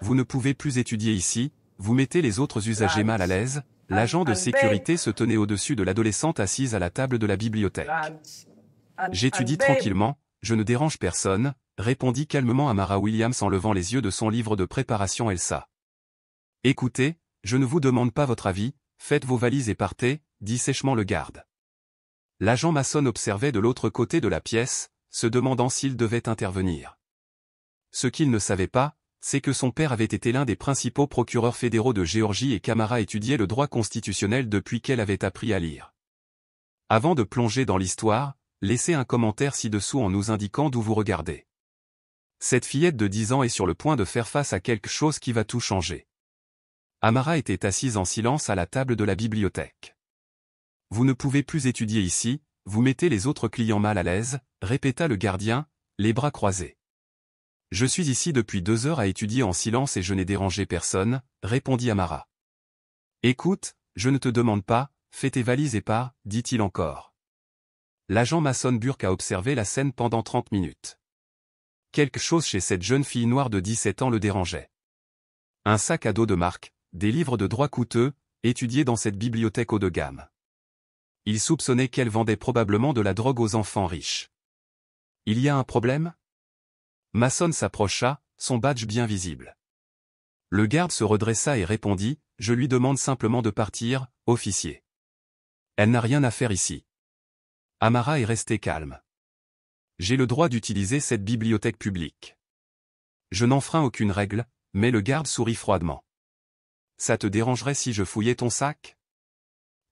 Vous ne pouvez plus étudier ici, vous mettez les autres usagers mal à l'aise. L'agent de sécurité se tenait au-dessus de l'adolescente assise à la table de la bibliothèque. J'étudie tranquillement, je ne dérange personne, répondit calmement Amara Williams en levant les yeux de son livre de préparation Elsa. Écoutez, je ne vous demande pas votre avis, faites vos valises et partez, dit sèchement le garde. L'agent Mason observait de l'autre côté de la pièce, se demandant s'il devait intervenir. Ce qu'il ne savait pas, c'est que son père avait été l'un des principaux procureurs fédéraux de Géorgie et qu'Amara étudiait le droit constitutionnel depuis qu'elle avait appris à lire. Avant de plonger dans l'histoire, laissez un commentaire ci-dessous en nous indiquant d'où vous regardez. Cette fillette de 10 ans est sur le point de faire face à quelque chose qui va tout changer. Amara était assise en silence à la table de la bibliothèque. Vous ne pouvez plus étudier ici, vous mettez les autres clients mal à l'aise, répéta le gardien, les bras croisés. Je suis ici depuis 2 heures à étudier en silence et je n'ai dérangé personne, répondit Amara. Écoute, je ne te demande pas, fais tes valises et pars, dit-il encore. L'agent Mason Burke a observé la scène pendant 30 minutes. Quelque chose chez cette jeune fille noire de 17 ans le dérangeait. Un sac à dos de marque, des livres de droit coûteux, étudiés dans cette bibliothèque haut de gamme. Il soupçonnait qu'elle vendait probablement de la drogue aux enfants riches. Il y a un problème ? Mason s'approcha, son badge bien visible. Le garde se redressa et répondit, « Je lui demande simplement de partir, officier. Elle n'a rien à faire ici. » Amara est resté calme. « J'ai le droit d'utiliser cette bibliothèque publique. Je n'enfreins aucune règle, » mais le garde sourit froidement. « Ça te dérangerait si je fouillais ton sac ?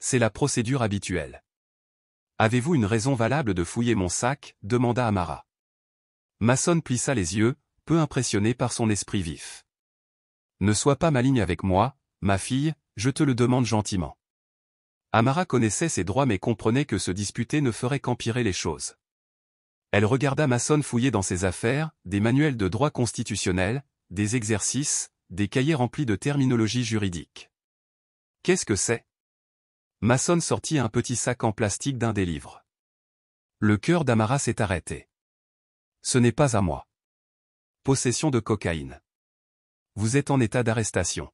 C'est la procédure habituelle. »« Avez-vous une raison valable de fouiller mon sac ?» demanda Amara. Mason plissa les yeux, peu impressionné par son esprit vif. « Ne sois pas maligne avec moi, ma fille, je te le demande gentiment. » Amara connaissait ses droits mais comprenait que se disputer ne ferait qu'empirer les choses. Elle regarda Mason fouiller dans ses affaires, des manuels de droit constitutionnel, des exercices, des cahiers remplis de terminologie juridique. « Qu'est-ce que c'est ?» Mason sortit un petit sac en plastique d'un des livres. Le cœur d'Amara s'est arrêté. Ce n'est pas à moi. Possession de cocaïne. Vous êtes en état d'arrestation.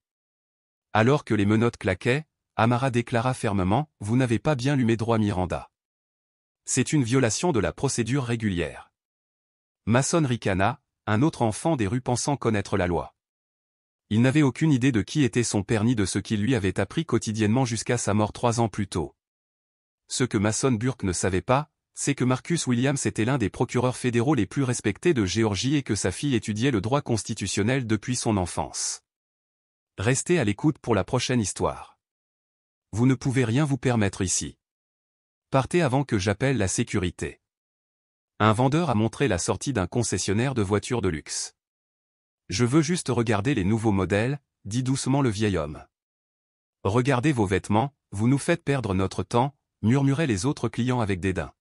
Alors que les menottes claquaient, Amara déclara fermement, vous n'avez pas bien lu mes droits Miranda. C'est une violation de la procédure régulière. Mason ricana, un autre enfant des rues pensant connaître la loi. Il n'avait aucune idée de qui était son père ni de ce qu'il lui avait appris quotidiennement jusqu'à sa mort 3 ans plus tôt. Ce que Mason Burke ne savait pas, c'est que Marcus Williams était l'un des procureurs fédéraux les plus respectés de Géorgie et que sa fille étudiait le droit constitutionnel depuis son enfance. Restez à l'écoute pour la prochaine histoire. Vous ne pouvez rien vous permettre ici. Partez avant que j'appelle la sécurité. Un vendeur a montré la sortie d'un concessionnaire de voitures de luxe. Je veux juste regarder les nouveaux modèles, dit doucement le vieil homme. Regardez vos vêtements, vous nous faites perdre notre temps, murmuraient les autres clients avec dédain.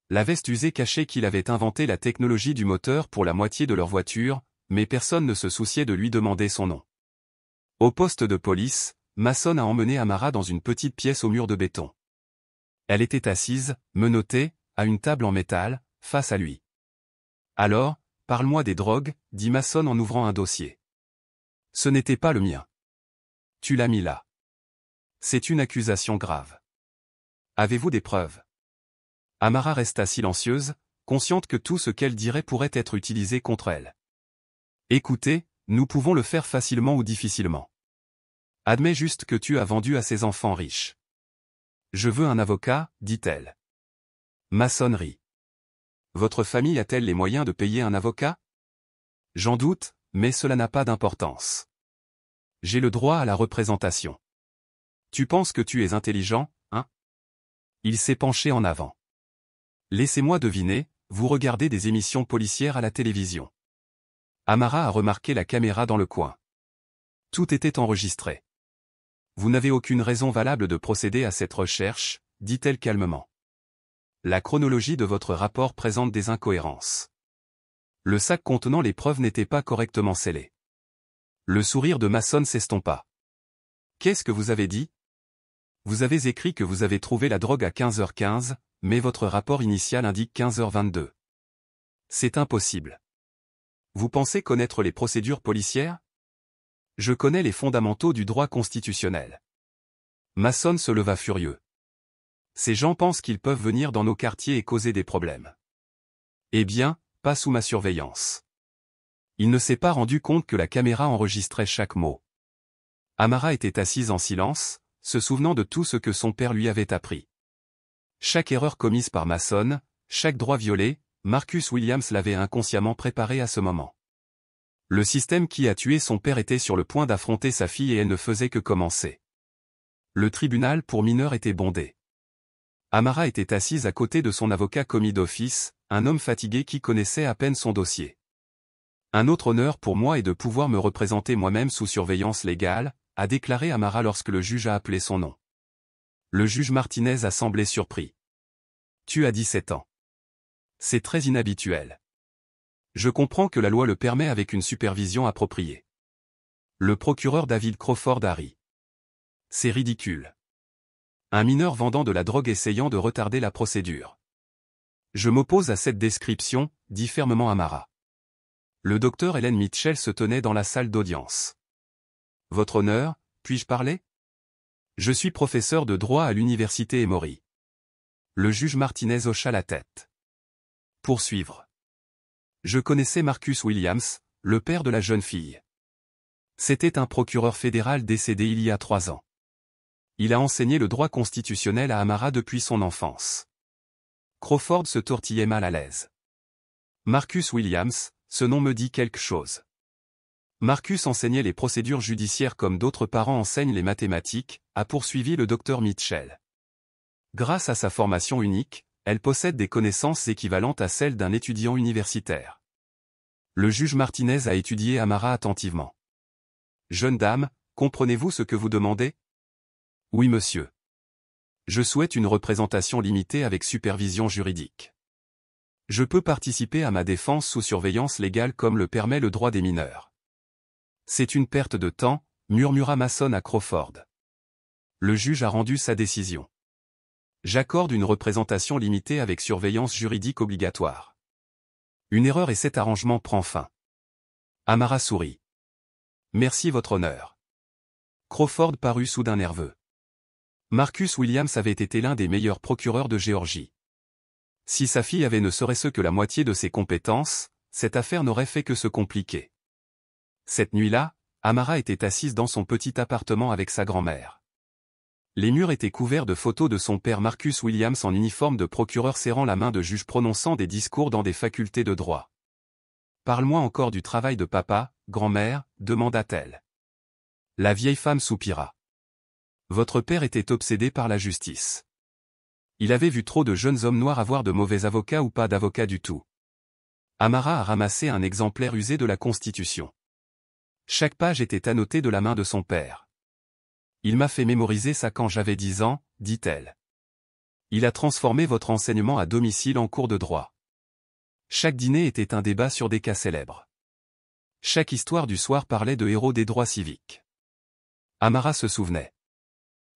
La veste usée cachait qu'il avait inventé la technologie du moteur pour la moitié de leur voiture, mais personne ne se souciait de lui demander son nom. Au poste de police, Mason a emmené Amara dans une petite pièce au mur de béton. Elle était assise, menottée, à une table en métal, face à lui. Alors, parle-moi des drogues, dit Mason en ouvrant un dossier. Ce n'était pas le mien. Tu l'as mis là. C'est une accusation grave. Avez-vous des preuves ? Amara resta silencieuse, consciente que tout ce qu'elle dirait pourrait être utilisé contre elle. Écoutez, nous pouvons le faire facilement ou difficilement. Admets juste que tu as vendu à ces enfants riches. Je veux un avocat, dit-elle. Mason rit. Votre famille a-t-elle les moyens de payer un avocat ? J'en doute, mais cela n'a pas d'importance. J'ai le droit à la représentation. Tu penses que tu es intelligent, hein ? Il s'est penché en avant. Laissez-moi deviner, vous regardez des émissions policières à la télévision. Amara a remarqué la caméra dans le coin. Tout était enregistré. Vous n'avez aucune raison valable de procéder à cette recherche, dit-elle calmement. La chronologie de votre rapport présente des incohérences. Le sac contenant les preuves n'était pas correctement scellé. Le sourire de Mason s'estompa. Qu'est-ce que vous avez dit ? Vous avez écrit que vous avez trouvé la drogue à 15h15, mais votre rapport initial indique 15h22. C'est impossible. Vous pensez connaître les procédures policières ? Je connais les fondamentaux du droit constitutionnel. Masson se leva furieux. Ces gens pensent qu'ils peuvent venir dans nos quartiers et causer des problèmes. Eh bien, pas sous ma surveillance. Il ne s'est pas rendu compte que la caméra enregistrait chaque mot. Amara était assise en silence, se souvenant de tout ce que son père lui avait appris. Chaque erreur commise par Masson, chaque droit violé, Marcus Williams l'avait inconsciemment préparé à ce moment. Le système qui a tué son père était sur le point d'affronter sa fille et elle ne faisait que commencer. Le tribunal pour mineurs était bondé. Amara était assise à côté de son avocat commis d'office, un homme fatigué qui connaissait à peine son dossier. Un autre honneur pour moi est de pouvoir me représenter moi-même sous surveillance légale, a déclaré Amara lorsque le juge a appelé son nom. Le juge Martinez a semblé surpris. Tu as 17 ans. C'est très inhabituel. Je comprends que la loi le permet avec une supervision appropriée. Le procureur David Crawford a ri. C'est ridicule. Un mineur vendant de la drogue essayant de retarder la procédure. Je m'oppose à cette description, dit fermement Amara. Le docteur Helen Mitchell se tenait dans la salle d'audience. Votre honneur, puis-je parler? Je suis professeur de droit à l'université Emory. Le juge Martinez hocha la tête. Poursuivre. Je connaissais Marcus Williams, le père de la jeune fille. C'était un procureur fédéral décédé il y a 3 ans. Il a enseigné le droit constitutionnel à Amara depuis son enfance. Crawford se tortillait mal à l'aise. Marcus Williams, ce nom me dit quelque chose. Marcus enseignait les procédures judiciaires comme d'autres parents enseignent les mathématiques, a poursuivi le docteur Mitchell. Grâce à sa formation unique, elle possède des connaissances équivalentes à celles d'un étudiant universitaire. Le juge Martinez a étudié Amara attentivement. Jeune dame, comprenez-vous ce que vous demandez? Oui, monsieur. Je souhaite une représentation limitée avec supervision juridique. Je peux participer à ma défense sous surveillance légale comme le permet le droit des mineurs. C'est une perte de temps, murmura Masson à Crawford. Le juge a rendu sa décision. J'accorde une représentation limitée avec surveillance juridique obligatoire. Une erreur et cet arrangement prend fin. Amara sourit. Merci votre honneur. Crawford parut soudain nerveux. Marcus Williams avait été l'un des meilleurs procureurs de Géorgie. Si sa fille avait ne serait-ce que la moitié de ses compétences, cette affaire n'aurait fait que se compliquer. Cette nuit-là, Amara était assise dans son petit appartement avec sa grand-mère. Les murs étaient couverts de photos de son père Marcus Williams en uniforme de procureur serrant la main de juge prononçant des discours dans des facultés de droit. « Parle-moi encore du travail de papa, grand-mère, demanda-t-elle. La vieille femme soupira. Votre père était obsédé par la justice. Il avait vu trop de jeunes hommes noirs avoir de mauvais avocats ou pas d'avocats du tout. Amara a ramassé un exemplaire usé de la Constitution. Chaque page était annotée de la main de son père. Il m'a fait mémoriser ça quand j'avais 10 ans, dit-elle. Il a transformé votre enseignement à domicile en cours de droit. Chaque dîner était un débat sur des cas célèbres. Chaque histoire du soir parlait de héros des droits civiques. Amara se souvenait.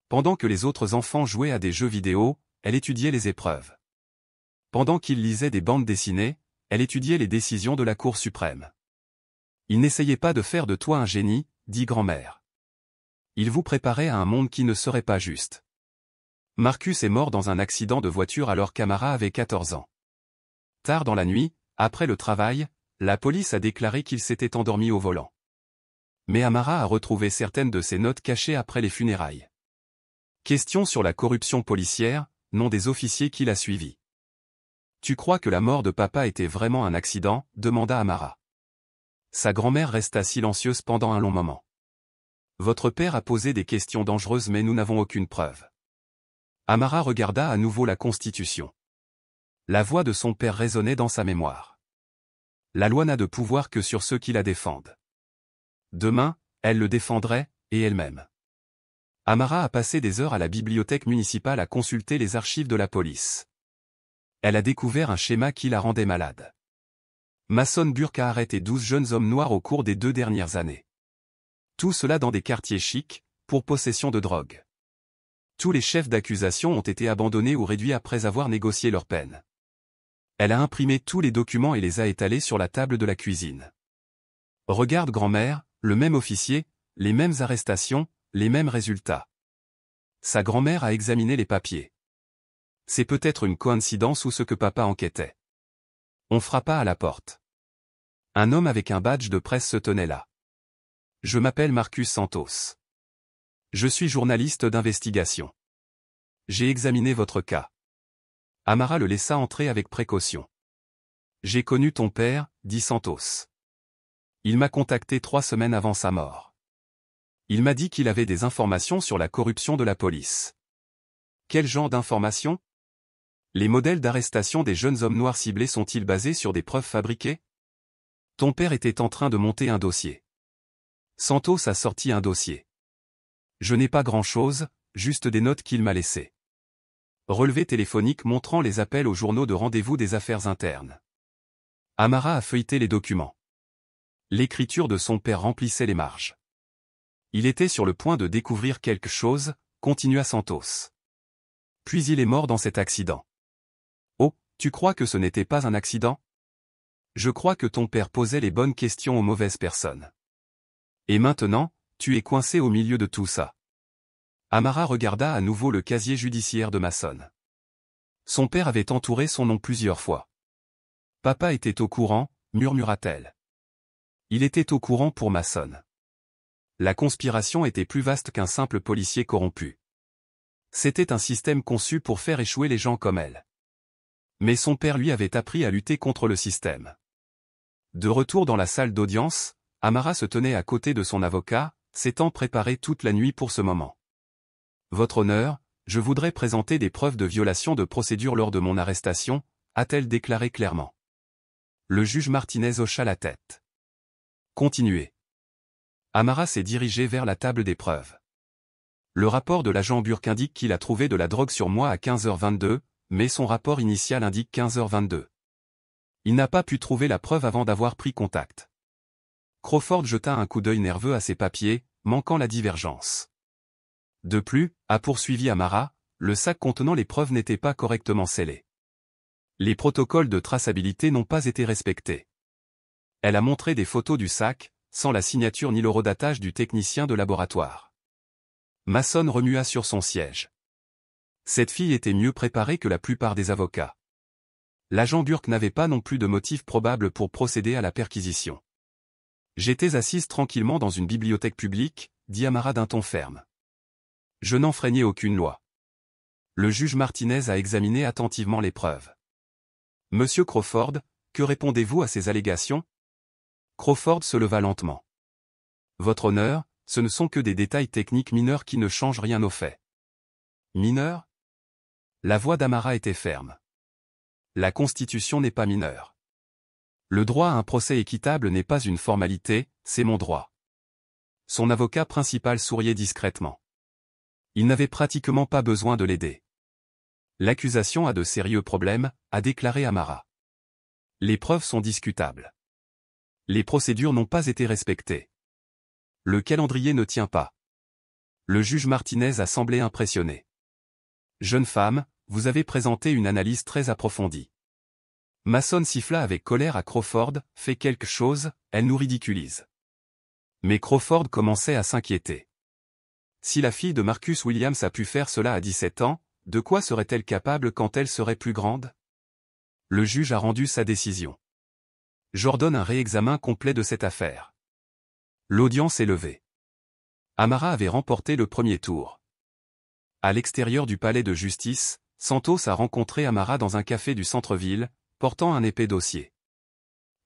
Pendant que les autres enfants jouaient à des jeux vidéo, elle étudiait les épreuves. Pendant qu'ils lisaient des bandes dessinées, elle étudiait les décisions de la Cour suprême. Il n'essayait pas de faire de toi un génie, dit grand-mère. Il vous préparait à un monde qui ne serait pas juste. Marcus est mort dans un accident de voiture alors qu'Amara avait 14 ans. Tard dans la nuit, après le travail, la police a déclaré qu'il s'était endormi au volant. Mais Amara a retrouvé certaines de ses notes cachées après les funérailles. Question sur la corruption policière, nom des officiers qui l'a suivi. Tu crois que la mort de papa était vraiment un accident? Demanda Amara. Sa grand-mère resta silencieuse pendant un long moment. Votre père a posé des questions dangereuses mais nous n'avons aucune preuve. Amara regarda à nouveau la Constitution. La voix de son père résonnait dans sa mémoire. La loi n'a de pouvoir que sur ceux qui la défendent. Demain, elle le défendrait, et elle-même. Amara a passé des heures à la bibliothèque municipale à consulter les archives de la police. Elle a découvert un schéma qui la rendait malade. Masson Burke a arrêté 12 jeunes hommes noirs au cours des 2 dernières années. Tout cela dans des quartiers chics, pour possession de drogue. Tous les chefs d'accusation ont été abandonnés ou réduits après avoir négocié leur peine. Elle a imprimé tous les documents et les a étalés sur la table de la cuisine. Regarde grand-mère, le même officier, les mêmes arrestations, les mêmes résultats. Sa grand-mère a examiné les papiers. C'est peut-être une coïncidence ou ce que papa enquêtait. On frappa à la porte. Un homme avec un badge de presse se tenait là. Je m'appelle Marcus Santos. Je suis journaliste d'investigation. J'ai examiné votre cas. Amara le laissa entrer avec précaution. J'ai connu ton père, dit Santos. Il m'a contacté 3 semaines avant sa mort. Il m'a dit qu'il avait des informations sur la corruption de la police. Quel genre d'informations? Les modèles d'arrestation des jeunes hommes noirs ciblés sont-ils basés sur des preuves fabriquées? Ton père était en train de monter un dossier. Santos a sorti un dossier. Je n'ai pas grand-chose, juste des notes qu'il m'a laissées. Relevé téléphonique montrant les appels aux journaux de rendez-vous des affaires internes. Amara a feuilleté les documents. L'écriture de son père remplissait les marges. Il était sur le point de découvrir quelque chose, continua Santos. Puis il est mort dans cet accident. Oh, tu crois que ce n'était pas un accident? Je crois que ton père posait les bonnes questions aux mauvaises personnes. Et maintenant, tu es coincé au milieu de tout ça. Amara regarda à nouveau le casier judiciaire de Mason. Son père avait entouré son nom plusieurs fois. Papa était au courant, murmura-t-elle. Il était au courant pour Mason. La conspiration était plus vaste qu'un simple policier corrompu. C'était un système conçu pour faire échouer les gens comme elle. Mais son père lui avait appris à lutter contre le système. De retour dans la salle d'audience, Amara se tenait à côté de son avocat, s'étant préparé toute la nuit pour ce moment. Votre honneur, je voudrais présenter des preuves de violation de procédure lors de mon arrestation, a-t-elle déclaré clairement. Le juge Martinez hocha la tête. Continuez. Amara s'est dirigée vers la table des preuves. Le rapport de l'agent Burke indique qu'il a trouvé de la drogue sur moi à 15h22, mais son rapport initial indique 15h22. Il n'a pas pu trouver la preuve avant d'avoir pris contact. Crawford jeta un coup d'œil nerveux à ses papiers, manquant la divergence. De plus, a poursuivi Amara, le sac contenant les preuves n'était pas correctement scellé. Les protocoles de traçabilité n'ont pas été respectés. Elle a montré des photos du sac, sans la signature ni l'horodatage du technicien de laboratoire. Mason remua sur son siège. Cette fille était mieux préparée que la plupart des avocats. L'agent Burke n'avait pas non plus de motif probable pour procéder à la perquisition. J'étais assise tranquillement dans une bibliothèque publique, dit Amara d'un ton ferme. Je n'enfreignais aucune loi. Le juge Martinez a examiné attentivement les preuves. Monsieur Crawford, que répondez-vous à ces allégations? Crawford se leva lentement. Votre honneur, ce ne sont que des détails techniques mineurs qui ne changent rien aux faits. Mineurs? La voix d'Amara était ferme. La Constitution n'est pas mineure. Le droit à un procès équitable n'est pas une formalité, c'est mon droit. Son avocat principal souriait discrètement. Il n'avait pratiquement pas besoin de l'aider. L'accusation a de sérieux problèmes, a déclaré Amara. Les preuves sont discutables. Les procédures n'ont pas été respectées. Le calendrier ne tient pas. Le juge Martinez a semblé impressionné. Jeune femme, vous avez présenté une analyse très approfondie. Mason siffla avec colère à Crawford, fait quelque chose, elle nous ridiculise. Mais Crawford commençait à s'inquiéter. Si la fille de Marcus Williams a pu faire cela à 17 ans, de quoi serait-elle capable quand elle serait plus grande? Le juge a rendu sa décision. J'ordonne un réexamen complet de cette affaire. L'audience est levée. Amara avait remporté le premier tour. À l'extérieur du palais de justice, Santos a rencontré Amara dans un café du centre-ville, portant un épais dossier.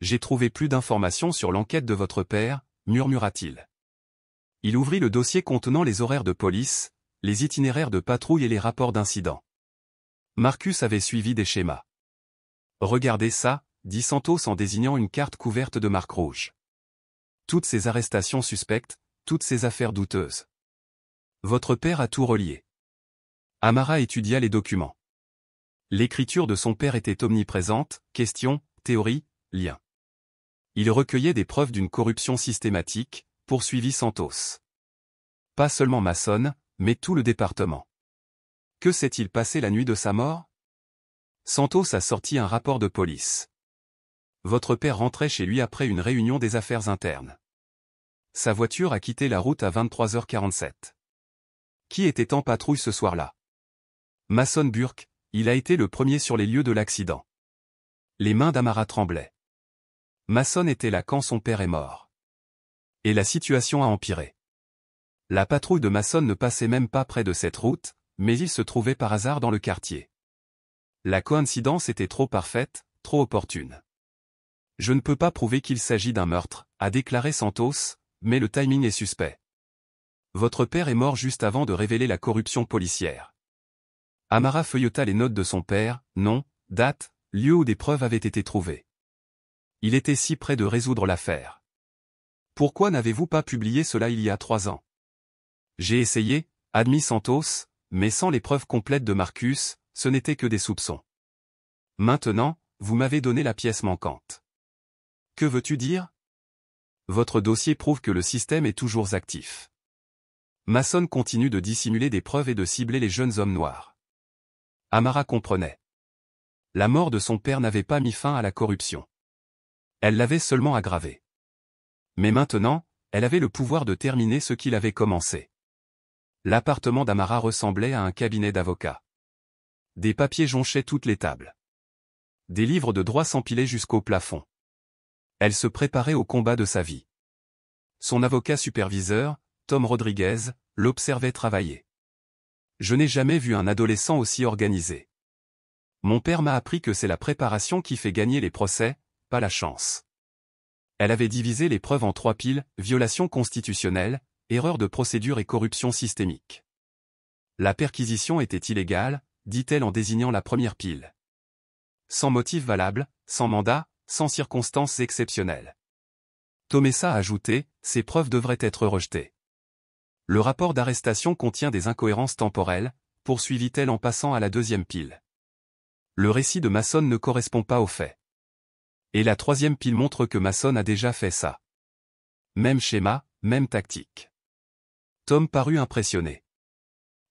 J'ai trouvé plus d'informations sur l'enquête de votre père, murmura-t-il. Il ouvrit le dossier contenant les horaires de police, les itinéraires de patrouille et les rapports d'incidents. Marcus avait suivi des schémas. Regardez ça, dit Santos en désignant une carte couverte de marques rouges. Toutes ces arrestations suspectes, toutes ces affaires douteuses. Votre père a tout relié. Amara étudia les documents. L'écriture de son père était omniprésente, questions, théories, liens. Il recueillait des preuves d'une corruption systématique, poursuivit Santos. Pas seulement Mason, mais tout le département. Que s'est-il passé la nuit de sa mort? Santos a sorti un rapport de police. Votre père rentrait chez lui après une réunion des affaires internes. Sa voiture a quitté la route à 23h47. Qui était en patrouille ce soir-là? Mason Burke, il a été le premier sur les lieux de l'accident. Les mains d'Amara tremblaient. Mason était là quand son père est mort. Et la situation a empiré. La patrouille de Mason ne passait même pas près de cette route, mais il se trouvait par hasard dans le quartier. La coïncidence était trop parfaite, trop opportune. Je ne peux pas prouver qu'il s'agit d'un meurtre, a déclaré Santos, mais le timing est suspect. Votre père est mort juste avant de révéler la corruption policière. Amara feuilleta les notes de son père, nom, date, lieu où des preuves avaient été trouvées. Il était si près de résoudre l'affaire. Pourquoi n'avez-vous pas publié cela il y a 3 ans? J'ai essayé, admit Santos, mais sans les preuves complètes de Marcus, ce n'était que des soupçons. Maintenant, vous m'avez donné la pièce manquante. Que veux-tu dire? Votre dossier prouve que le système est toujours actif. Mason continue de dissimuler des preuves et de cibler les jeunes hommes noirs. Amara comprenait. La mort de son père n'avait pas mis fin à la corruption. Elle l'avait seulement aggravée. Mais maintenant, elle avait le pouvoir de terminer ce qu'il avait commencé. L'appartement d'Amara ressemblait à un cabinet d'avocat. Des papiers jonchaient toutes les tables. Des livres de droit s'empilaient jusqu'au plafond. Elle se préparait au combat de sa vie. Son avocat superviseur, Tom Rodriguez, l'observait travailler. Je n'ai jamais vu un adolescent aussi organisé. Mon père m'a appris que c'est la préparation qui fait gagner les procès, pas la chance. Elle avait divisé les preuves en 3 piles, violation constitutionnelle, erreur de procédure et corruption systémique. La perquisition était illégale, dit-elle en désignant la première pile. Sans motif valable, sans mandat, sans circonstances exceptionnelles. Tomessa a ajouté, ces preuves devraient être rejetées. Le rapport d'arrestation contient des incohérences temporelles, poursuivit-elle en passant à la deuxième pile. Le récit de Mason ne correspond pas aux faits. Et la troisième pile montre que Mason a déjà fait ça. Même schéma, même tactique. Tom parut impressionné.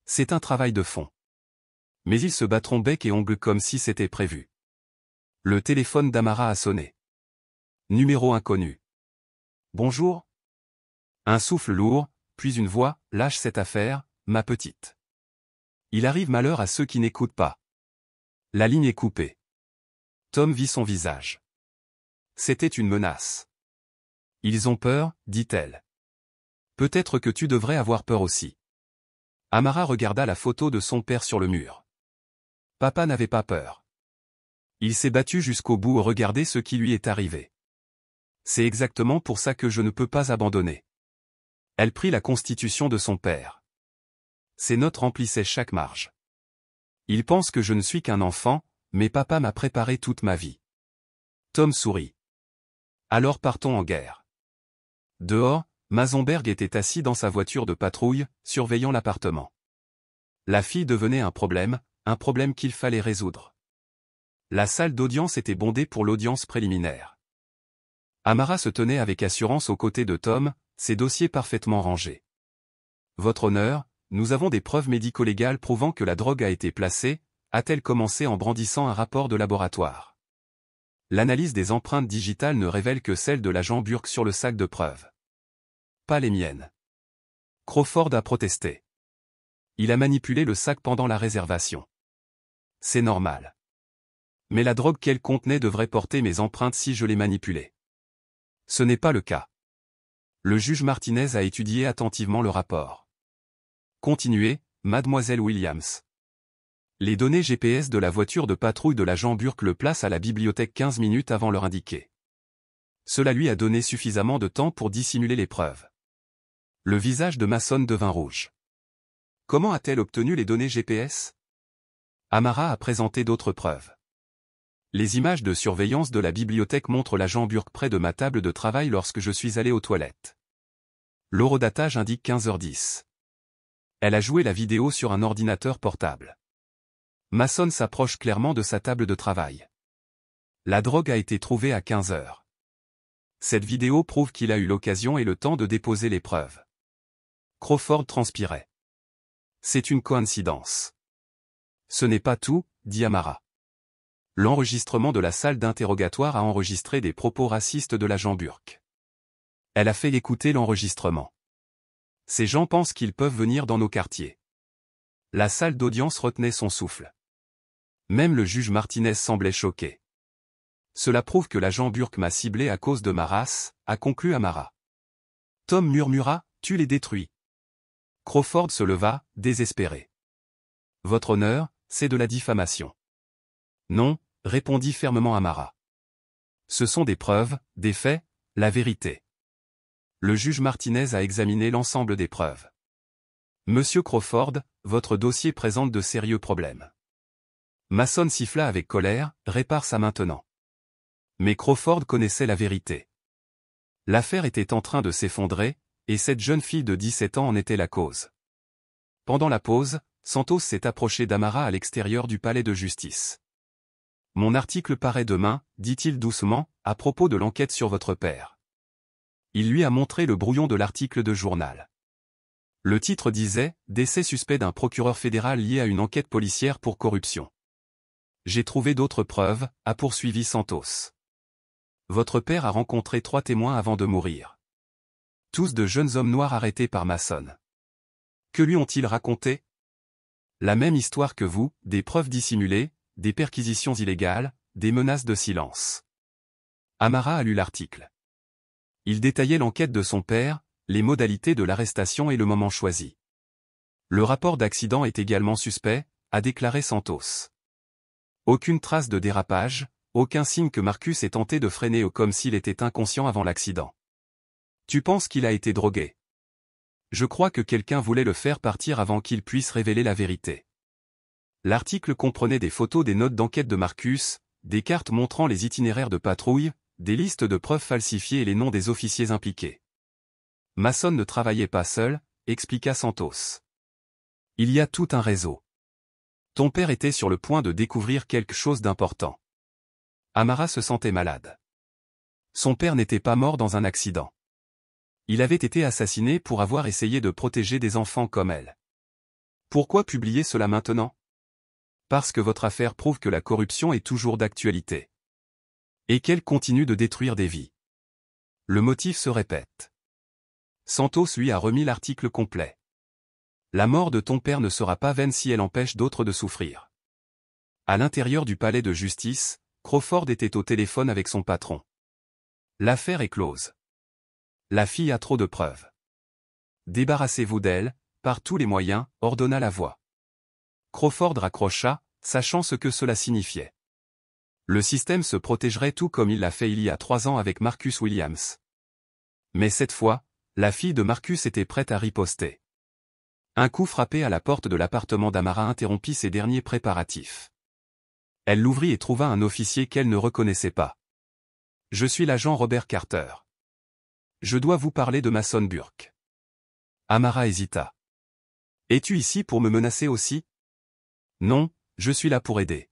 C'est un travail de fond. Mais ils se battront bec et ongles comme si c'était prévu. Le téléphone d'Amara a sonné. Numéro inconnu. Bonjour. Un souffle lourd, puis une voix, lâche cette affaire, ma petite. Il arrive malheur à ceux qui n'écoutent pas. La ligne est coupée. Tom vit son visage. C'était une menace. Ils ont peur, dit-elle. Peut-être que tu devrais avoir peur aussi. Amara regarda la photo de son père sur le mur. Papa n'avait pas peur. Il s'est battu jusqu'au bout et regardez ce qui lui est arrivé. C'est exactement pour ça que je ne peux pas abandonner. Elle prit la constitution de son père. Ses notes remplissaient chaque marge. Il pense que je ne suis qu'un enfant, mais papa m'a préparé toute ma vie. Tom sourit. Alors partons en guerre. Dehors, Masonberg était assis dans sa voiture de patrouille, surveillant l'appartement. La fille devenait un problème qu'il fallait résoudre. La salle d'audience était bondée pour l'audience préliminaire. Amara se tenait avec assurance aux côtés de Tom, ses dossiers parfaitement rangés. Votre honneur, nous avons des preuves médico-légales prouvant que la drogue a été placée, a-t-elle commencé en brandissant un rapport de laboratoire. L'analyse des empreintes digitales ne révèle que celle de l'agent Burke sur le sac de preuves. Pas les miennes. Crawford a protesté. Il a manipulé le sac pendant la réservation. C'est normal. Mais la drogue qu'elle contenait devrait porter mes empreintes si je l'ai manipulée. Ce n'est pas le cas. Le juge Martinez a étudié attentivement le rapport. Continuez, mademoiselle Williams. Les données GPS de la voiture de patrouille de l'agent Burke le placent à la bibliothèque 15 minutes avant l'heure indiquée. Cela lui a donné suffisamment de temps pour dissimuler les preuves. Le visage de Mason devint rouge. Comment a-t-elle obtenu les données GPS? Amara a présenté d'autres preuves. Les images de surveillance de la bibliothèque montrent l'agent Burke près de ma table de travail lorsque je suis allé aux toilettes. L'horodatage indique 15h10. Elle a joué la vidéo sur un ordinateur portable. Mason s'approche clairement de sa table de travail. La drogue a été trouvée à 15h. Cette vidéo prouve qu'il a eu l'occasion et le temps de déposer les preuves. Crawford transpirait. C'est une coïncidence. Ce n'est pas tout, dit Amara. L'enregistrement de la salle d'interrogatoire a enregistré des propos racistes de l'agent Burke. Elle a fait écouter l'enregistrement. Ces gens pensent qu'ils peuvent venir dans nos quartiers. La salle d'audience retenait son souffle. Même le juge Martinez semblait choqué. Cela prouve que l'agent Burke m'a ciblé à cause de ma race, a conclu Amara. Tom murmura, tu les détruis. Crawford se leva, désespéré. Votre honneur, c'est de la diffamation. Non, répondit fermement Amara. Ce sont des preuves, des faits, la vérité. Le juge Martinez a examiné l'ensemble des preuves. Monsieur Crawford, votre dossier présente de sérieux problèmes. Mason siffla avec colère, répare ça maintenant. Mais Crawford connaissait la vérité. L'affaire était en train de s'effondrer, et cette jeune fille de 17 ans en était la cause. Pendant la pause, Santos s'est approché d'Amara à l'extérieur du palais de justice. Mon article paraît demain, dit-il doucement, à propos de l'enquête sur votre père. Il lui a montré le brouillon de l'article de journal. Le titre disait « Décès suspect d'un procureur fédéral lié à une enquête policière pour corruption ». J'ai trouvé d'autres preuves, a poursuivi Santos. Votre père a rencontré 3 témoins avant de mourir. Tous de jeunes hommes noirs arrêtés par Mason. Que lui ont-ils raconté? La même histoire que vous, des preuves dissimulées, des perquisitions illégales, des menaces de silence. Amara a lu l'article. Il détaillait l'enquête de son père, les modalités de l'arrestation et le moment choisi. Le rapport d'accident est également suspect, a déclaré Santos. Aucune trace de dérapage, aucun signe que Marcus ait tenté de freiner comme s'il était inconscient avant l'accident. Tu penses qu'il a été drogué? Je crois que quelqu'un voulait le faire partir avant qu'il puisse révéler la vérité. L'article comprenait des photos des notes d'enquête de Marcus, des cartes montrant les itinéraires de patrouille, des listes de preuves falsifiées et les noms des officiers impliqués. Mason ne travaillait pas seul, expliqua Santos. Il y a tout un réseau. Ton père était sur le point de découvrir quelque chose d'important. Amara se sentait malade. Son père n'était pas mort dans un accident. Il avait été assassiné pour avoir essayé de protéger des enfants comme elle. Pourquoi publier cela maintenant? Parce que votre affaire prouve que la corruption est toujours d'actualité. Et qu'elle continue de détruire des vies. Le motif se répète. Santos lui a remis l'article complet. La mort de ton père ne sera pas vaine si elle empêche d'autres de souffrir. À l'intérieur du palais de justice, Crawford était au téléphone avec son patron. L'affaire est close. La fille a trop de preuves. Débarrassez-vous d'elle, par tous les moyens, ordonna la voix. Crawford raccrocha, sachant ce que cela signifiait. Le système se protégerait tout comme il l'a fait il y a 3 ans avec Marcus Williams. Mais cette fois, la fille de Marcus était prête à riposter. Un coup frappé à la porte de l'appartement d'Amara interrompit ses derniers préparatifs. Elle l'ouvrit et trouva un officier qu'elle ne reconnaissait pas. « Je suis l'agent Robert Carter. Je dois vous parler de Mason Burke. » Amara hésita. « Es-tu ici pour me menacer aussi? » « Non, je suis là pour aider. »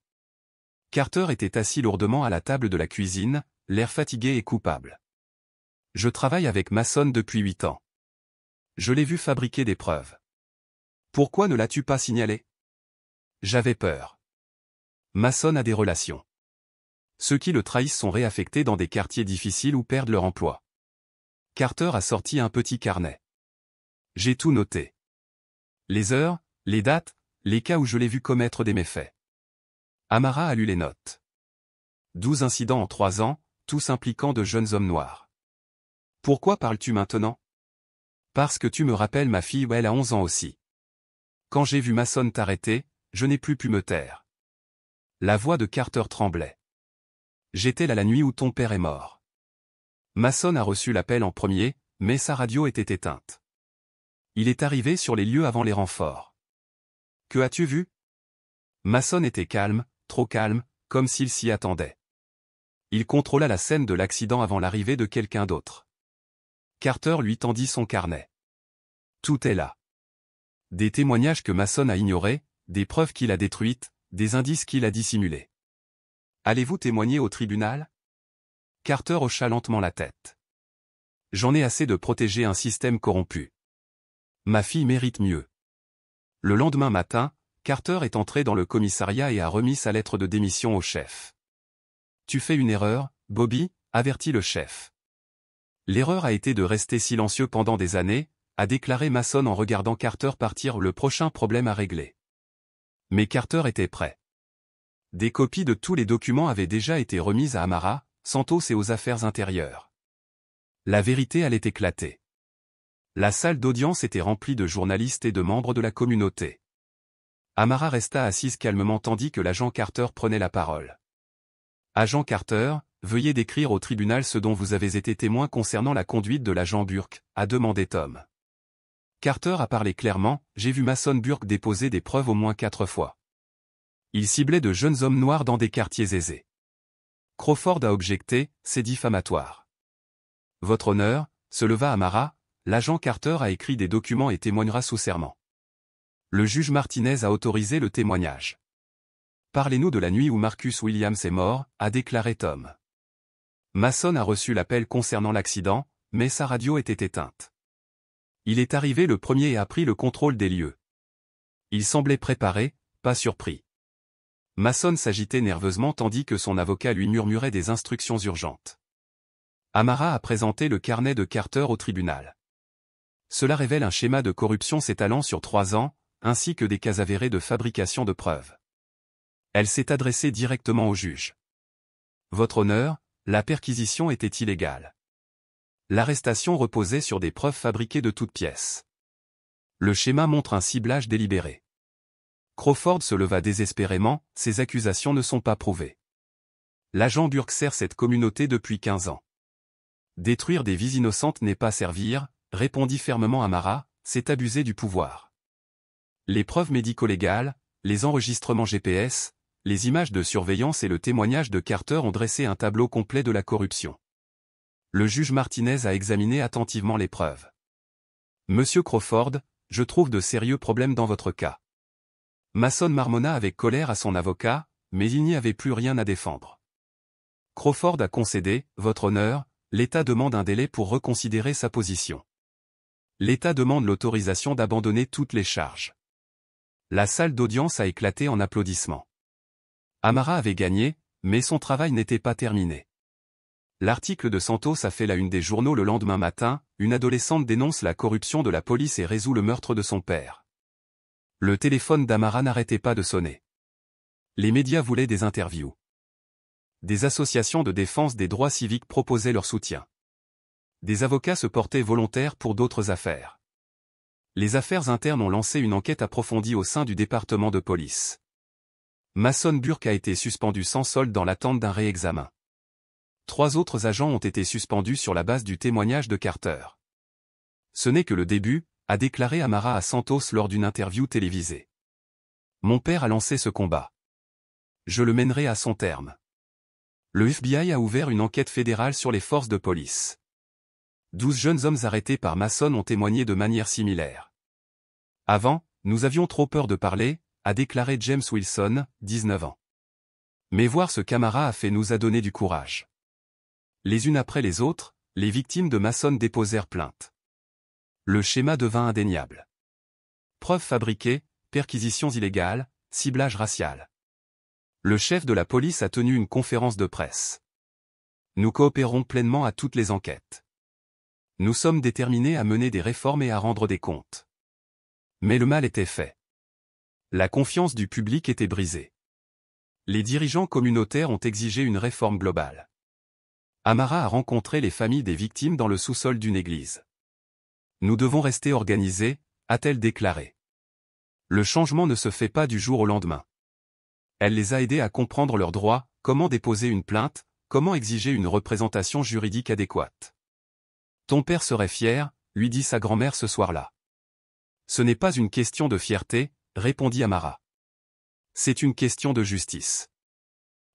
Carter était assis lourdement à la table de la cuisine, l'air fatigué et coupable. « Je travaille avec Mason depuis 8 ans. Je l'ai vu fabriquer des preuves. Pourquoi ne l'as-tu pas signalé? J'avais peur. Mason a des relations. Ceux qui le trahissent sont réaffectés dans des quartiers difficiles ou perdent leur emploi. » Carter a sorti un petit carnet. J'ai tout noté. Les heures, les dates, les cas où je l'ai vu commettre des méfaits. Amara a lu les notes. 12 incidents en 3 ans, tous impliquant de jeunes hommes noirs. Pourquoi parles-tu maintenant? Parce que tu me rappelles ma fille, elle a 11 ans aussi. Quand j'ai vu Mason t'arrêter, je n'ai plus pu me taire. La voix de Carter tremblait. J'étais là la nuit où ton père est mort. Mason a reçu l'appel en premier, mais sa radio était éteinte. Il est arrivé sur les lieux avant les renforts. Que as-tu vu? Mason était calme, trop calme, comme s'il s'y attendait. Il contrôla la scène de l'accident avant l'arrivée de quelqu'un d'autre. Carter lui tendit son carnet. Tout est là. Des témoignages que Mason a ignorés, des preuves qu'il a détruites, des indices qu'il a dissimulés. Allez-vous témoigner au tribunal? Carter hocha lentement la tête. J'en ai assez de protéger un système corrompu. Ma fille mérite mieux. Le lendemain matin, Carter est entré dans le commissariat et a remis sa lettre de démission au chef. Tu fais une erreur, Bobby, avertit le chef. L'erreur a été de rester silencieux pendant des années, a déclaré Mason en regardant Carter partir. Le prochain problème à régler. Mais Carter était prêt. Des copies de tous les documents avaient déjà été remises à Amara, Santos et aux affaires intérieures. La vérité allait éclater. La salle d'audience était remplie de journalistes et de membres de la communauté. Amara resta assise calmement tandis que l'agent Carter prenait la parole. Agent Carter, veuillez décrire au tribunal ce dont vous avez été témoin concernant la conduite de l'agent Burke, a demandé Tom. Carter a parlé clairement, j'ai vu Mason Burke déposer des preuves au moins 4 fois. Il ciblait de jeunes hommes noirs dans des quartiers aisés. Crawford a objecté, c'est diffamatoire. Votre honneur, se leva Amara, l'agent Carter a écrit des documents et témoignera sous serment. Le juge Martinez a autorisé le témoignage. Parlez-nous de la nuit où Marcus Williams est mort, a déclaré Tom. Mason a reçu l'appel concernant l'accident, mais sa radio était éteinte. Il est arrivé le premier et a pris le contrôle des lieux. Il semblait préparé, pas surpris. Mason s'agitait nerveusement tandis que son avocat lui murmurait des instructions urgentes. Amara a présenté le carnet de Carter au tribunal. Cela révèle un schéma de corruption s'étalant sur 3 ans, ainsi que des cas avérés de fabrication de preuves. Elle s'est adressée directement au juge. Votre honneur, la perquisition était illégale. L'arrestation reposait sur des preuves fabriquées de toutes pièces. Le schéma montre un ciblage délibéré. Crawford se leva désespérément, ces accusations ne sont pas prouvées. L'agent Burke sert cette communauté depuis 15 ans. Détruire des vies innocentes n'est pas servir, répondit fermement Amara, c'est abuser du pouvoir. Les preuves médico-légales, les enregistrements GPS, les images de surveillance et le témoignage de Carter ont dressé un tableau complet de la corruption. Le juge Martinez a examiné attentivement les preuves. Monsieur Crawford, je trouve de sérieux problèmes dans votre cas. Mason marmonna avec colère à son avocat, mais il n'y avait plus rien à défendre. Crawford a concédé, votre honneur, l'État demande un délai pour reconsidérer sa position. L'État demande l'autorisation d'abandonner toutes les charges. La salle d'audience a éclaté en applaudissements. Amara avait gagné, mais son travail n'était pas terminé. L'article de Santos a fait la une des journaux le lendemain matin, une adolescente dénonce la corruption de la police et résout le meurtre de son père. Le téléphone d'Amara n'arrêtait pas de sonner. Les médias voulaient des interviews. Des associations de défense des droits civiques proposaient leur soutien. Des avocats se portaient volontaires pour d'autres affaires. Les affaires internes ont lancé une enquête approfondie au sein du département de police. Mason Burke a été suspendu sans solde dans l'attente d'un réexamen. 3 autres agents ont été suspendus sur la base du témoignage de Carter. Ce n'est que le début, a déclaré Amara à Santos lors d'une interview télévisée. Mon père a lancé ce combat. Je le mènerai à son terme. Le FBI a ouvert une enquête fédérale sur les forces de police. 12 jeunes hommes arrêtés par Mason ont témoigné de manière similaire. Avant, nous avions trop peur de parler, a déclaré James Wilson, 19 ans. Mais voir ce qu'Amara a fait nous a donné du courage. Les unes après les autres, les victimes de Mason déposèrent plainte. Le schéma devint indéniable. Preuves fabriquées, perquisitions illégales, ciblage racial. Le chef de la police a tenu une conférence de presse. Nous coopérons pleinement à toutes les enquêtes. Nous sommes déterminés à mener des réformes et à rendre des comptes. Mais le mal était fait. La confiance du public était brisée. Les dirigeants communautaires ont exigé une réforme globale. Amara a rencontré les familles des victimes dans le sous-sol d'une église. Nous devons rester organisés, a-t-elle déclaré. Le changement ne se fait pas du jour au lendemain. Elle les a aidés à comprendre leurs droits, comment déposer une plainte, comment exiger une représentation juridique adéquate. Ton père serait fier, lui dit sa grand-mère ce soir-là. Ce n'est pas une question de fierté, répondit Amara. C'est une question de justice.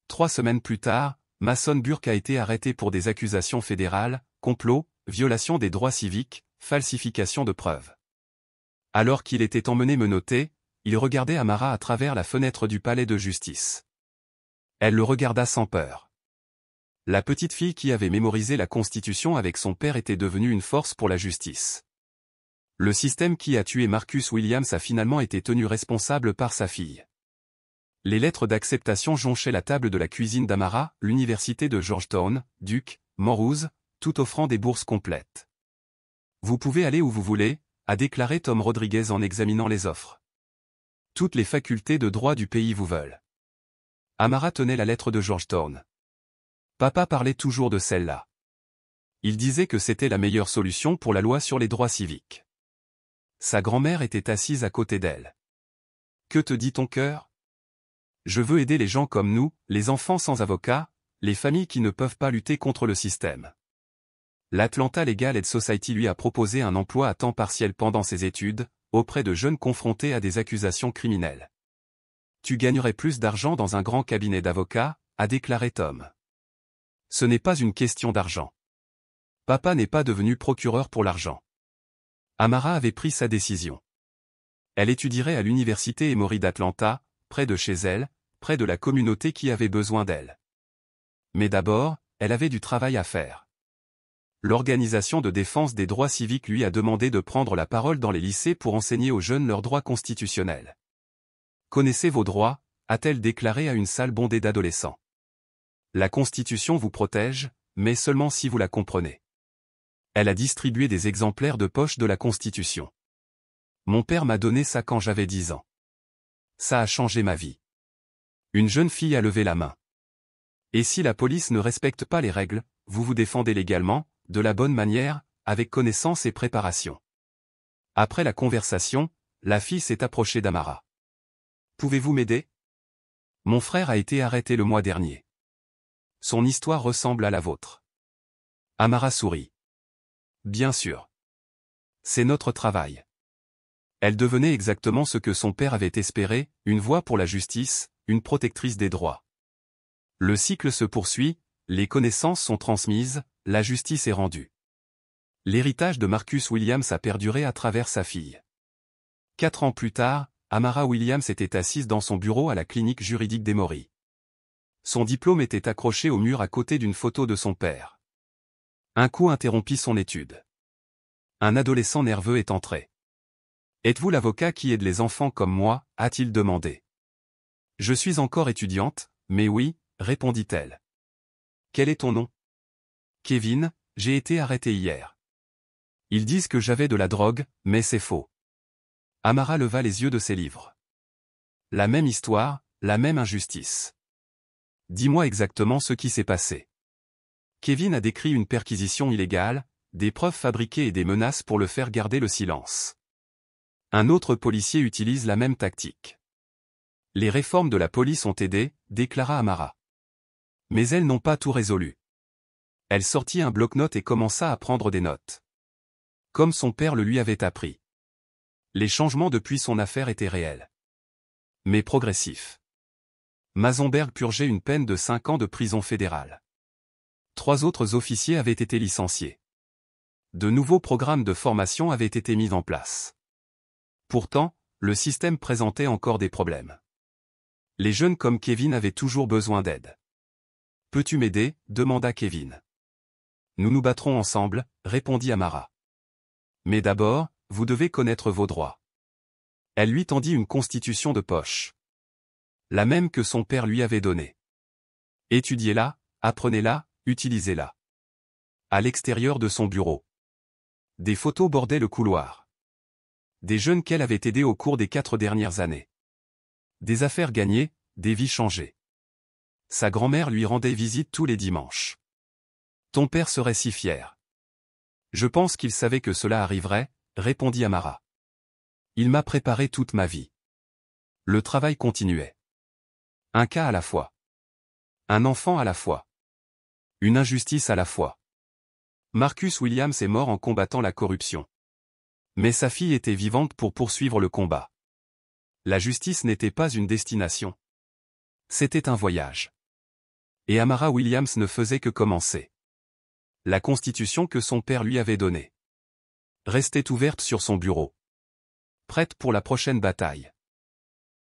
3 semaines plus tard, Mason Burke a été arrêté pour des accusations fédérales, complot, violation des droits civiques, falsification de preuves. Alors qu'il était emmené menotté, il regardait Amara à travers la fenêtre du palais de justice. Elle le regarda sans peur. La petite fille qui avait mémorisé la Constitution avec son père était devenue une force pour la justice. Le système qui a tué Marcus Williams a finalement été tenu responsable par sa fille. Les lettres d'acceptation jonchaient la table de la cuisine d'Amara, l'université de Georgetown, Duke, Montrose, tout offrant des bourses complètes. Vous pouvez aller où vous voulez, a déclaré Tom Rodriguez en examinant les offres. Toutes les facultés de droit du pays vous veulent. Amara tenait la lettre de Georgetown. Papa parlait toujours de celle-là. Il disait que c'était la meilleure solution pour la loi sur les droits civiques. Sa grand-mère était assise à côté d'elle. Que te dit ton cœur? Je veux aider les gens comme nous, les enfants sans avocat, les familles qui ne peuvent pas lutter contre le système. L'Atlanta Legal Aid Society lui a proposé un emploi à temps partiel pendant ses études, auprès de jeunes confrontés à des accusations criminelles. Tu gagnerais plus d'argent dans un grand cabinet d'avocats, a déclaré Tom. Ce n'est pas une question d'argent. Papa n'est pas devenu procureur pour l'argent. Amara avait pris sa décision. Elle étudierait à l'université Emory d'Atlanta, près de chez elle, près de la communauté qui avait besoin d'elle. Mais d'abord, elle avait du travail à faire. L'Organisation de défense des droits civiques lui a demandé de prendre la parole dans les lycées pour enseigner aux jeunes leurs droits constitutionnels. Connaissez vos droits, a-t-elle déclaré à une salle bondée d'adolescents. La Constitution vous protège, mais seulement si vous la comprenez. Elle a distribué des exemplaires de poche de la Constitution. Mon père m'a donné ça quand j'avais 10 ans. Ça a changé ma vie. Une jeune fille a levé la main. Et si la police ne respecte pas les règles, vous vous défendez légalement, de la bonne manière, avec connaissance et préparation. Après la conversation, la fille s'est approchée d'Amara. Pouvez-vous m'aider? Mon frère a été arrêté le mois dernier. Son histoire ressemble à la vôtre. Amara sourit. Bien sûr. C'est notre travail. Elle devenait exactement ce que son père avait espéré, une voix pour la justice, une protectrice des droits. Le cycle se poursuit, les connaissances sont transmises, la justice est rendue. L'héritage de Marcus Williams a perduré à travers sa fille. 4 ans plus tard, Amara Williams était assise dans son bureau à la clinique juridique d'Emory. Son diplôme était accroché au mur à côté d'une photo de son père. Un coup interrompit son étude. Un adolescent nerveux est entré. « Êtes-vous l'avocat qui aide les enfants comme moi » a-t-il demandé. « Je suis encore étudiante, mais oui » répondit-elle. « Quel est ton nom ?»« Kevin, j'ai été arrêté hier. Ils disent que j'avais de la drogue, mais c'est faux. » Amara leva les yeux de ses livres. La même histoire, la même injustice. « Dis-moi exactement ce qui s'est passé. » Kevin a décrit une perquisition illégale, des preuves fabriquées et des menaces pour le faire garder le silence. Un autre policier utilise la même tactique. Les réformes de la police ont aidé, déclara Amara. Mais elles n'ont pas tout résolu. Elle sortit un bloc-notes et commença à prendre des notes. Comme son père le lui avait appris. Les changements depuis son affaire étaient réels. Mais progressifs. Masonberg purgeait une peine de 5 ans de prison fédérale. 3 autres officiers avaient été licenciés. De nouveaux programmes de formation avaient été mis en place. Pourtant, le système présentait encore des problèmes. Les jeunes comme Kevin avaient toujours besoin d'aide. « Peux-tu m'aider » demanda Kevin. « Nous nous battrons ensemble » répondit Amara. « Mais d'abord, vous devez connaître vos droits. » Elle lui tendit une constitution de poche. La même que son père lui avait donnée. « Étudiez-la, apprenez-la, utilisez-la. » À l'extérieur de son bureau. Des photos bordaient le couloir. Des jeunes qu'elle avait aidés au cours des 4 dernières années. Des affaires gagnées, des vies changées. Sa grand-mère lui rendait visite tous les dimanches. Ton père serait si fier. Je pense qu'il savait que cela arriverait, répondit Amara. Il m'a préparé toute ma vie. Le travail continuait. Un cas à la fois. Un enfant à la fois. Une injustice à la fois. Marcus Williams est mort en combattant la corruption. Mais sa fille était vivante pour poursuivre le combat. La justice n'était pas une destination. C'était un voyage. Et Amara Williams ne faisait que commencer. La constitution que son père lui avait donnée restait ouverte sur son bureau. Prête pour la prochaine bataille.